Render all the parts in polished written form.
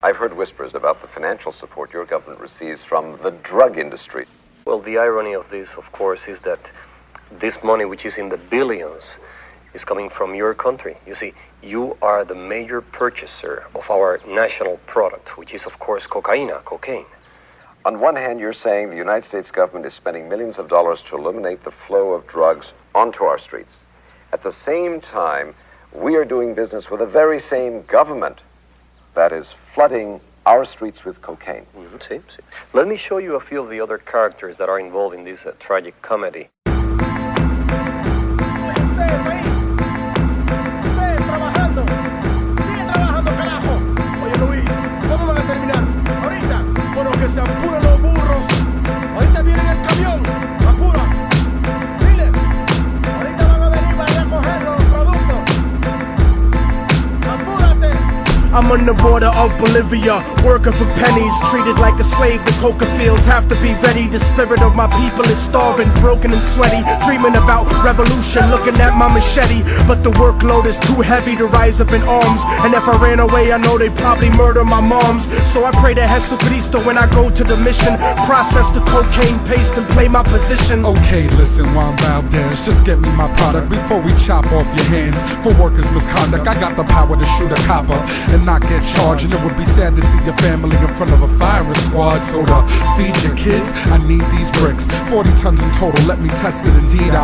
I've heard whispers about the financial support your government receives from the drug industry. Well, the irony of this, of course, is that this money, which is in the billions, is coming from your country. You see, you are the major purchaser of our national product, which is, of course, cocaine. On one hand, you're saying the United States government is spending millions of dollars to eliminate the flow of drugs onto our streets. At the same time, we are doing business with the very same government that is flooding our streets with cocaine. Sí. Let me show you a few of the other characters that are involved in this tragic comedy. I'm on the border of Bolivia, working for pennies, treated like a slave. The coca fields have to be ready. The spirit of my people is starving, broken and sweaty, dreaming about revolution, looking at my machete. But the workload is too heavy to rise up in arms, and if I ran away, I know they'd probably murder my moms. So I pray to Jesucristo when I go to the mission, process the cocaine paste and play my position. Okay, listen, Juan Valdez, just get me my product before we chop off your hands for workers' misconduct. I got the power to shoot a copper and not get charged, and it would be sad to see your family in front of a firing squad. So to feed your kids, I need these bricks, 40 tons in total, let me test it. Indeed,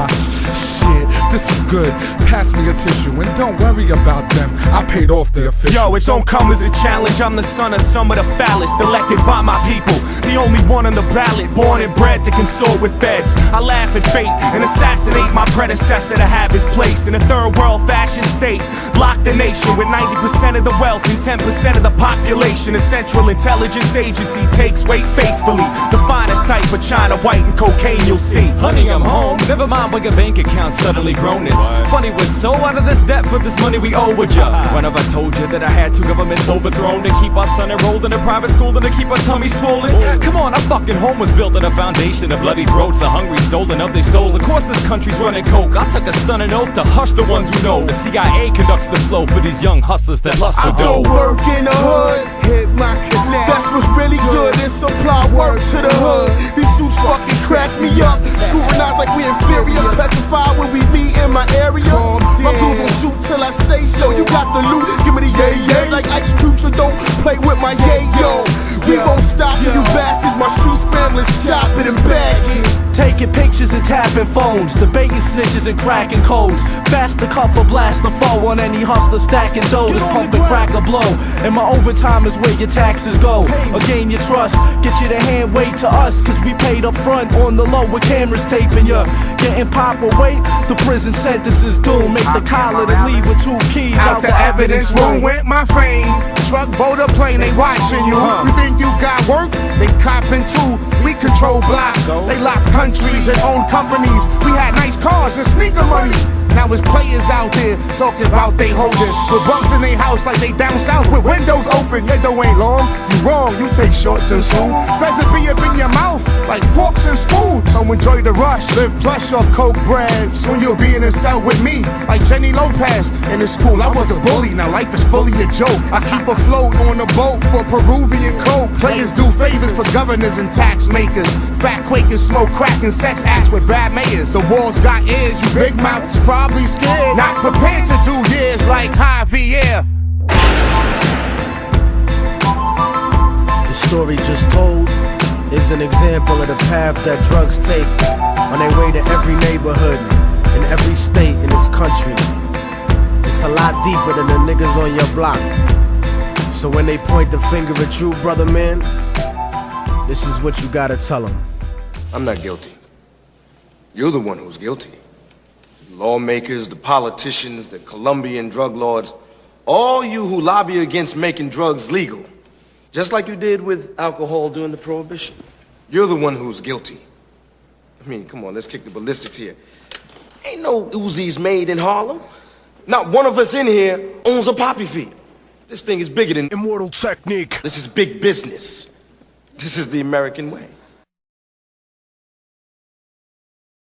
shit, this is good, pass me a tissue, and don't worry about them, I paid off the official. Yo, it don't come as a challenge, I'm the son of some of the foulest, elected by my people, the only one on the ballot, born and bred to consort with feds. I laugh at fate and assassinate my predecessor to have his place in a third world fashion state. Lock the nation with 90% of the wealth and 10% of the population. A central intelligence agency takes weight faithfully, the finest type of China white and cocaine you'll see. Honey, I'm home, never mind when your bank account suddenly grown. It's funny, we're so out of this debt for this money we owe with ya. When have I told you that I had two governments overthrown to keep our son enrolled in a private school and to keep our tummy swollen? Come on, our fucking home was built on a foundation of bloody throats, the hungry stolen of their souls. Of course this country's running coke, I took a stunning oath to hush the ones who know. The CIA conducts the flow for these young hustlers that lust for dough. I go work in the hood, hit my connect. That's what's really good, is supply work to the hood. These suits fucking crack me up, scrutinize like we inferior, petrified when we meet in my area. My dudes won't shoot till I say so. You got the loot, give me the yay like Ice Cube, so don't play with my yayo. We won't stop till you bastards, my street scramblers chop it and bag it. Taking pictures and tapping phones, debating snitches and cracking codes. Fast to cuff or blast the foe on any hustler stacking doughs. Pump the crack or blow, and my overtime is where your taxes go. Or gain your trust, get you to hand wait to us, cause we paid up front on the low with cameras taping ya. Getting pop or wait, the prison sentence is doomed. Make the collar to leave with 2 keys out the evidence room. Went my fame, truck, boat, or plane, they watching you. You think you got work? They copping too. We control blocks, they lock countries and own companies. We had nice cars and sneaker money. Now it's players out there talking about they holding with bunks in their house like they down south with windows open. Your dough ain't long, you wrong, you take shorts and soon. Feds will be up in your mouth like forks and spoons. So enjoy the rush, live plush or coke bread. Soon you'll be in a cell with me like Jenny Lopez. In the school I was a bully, now life is fully a joke. I keep afloat on a boat for Peruvian coke. Players do favors for governors and tax makers. Fat Quakers smoke crack and sex acts with bad mayors. The walls got ears, you big mouths probably scared, not prepared to do years like Javier. The story just told is an example of the path that drugs take on their way to every neighborhood in every state in this country. It's a lot deeper than the niggas on your block. So when they point the finger at you, brother man, this is what you gotta tell them. I'm not guilty. You're the one who's guilty. Lawmakers, the politicians, the Colombian drug lords, all you who lobby against making drugs legal, just like you did with alcohol during the Prohibition. You're the one who's guilty. I mean, come on, let's kick the ballistics here. Ain't no Uzis made in Harlem. Not one of us in here owns a poppy field. This thing is bigger than Immortal technique. This is big business. This is the American way.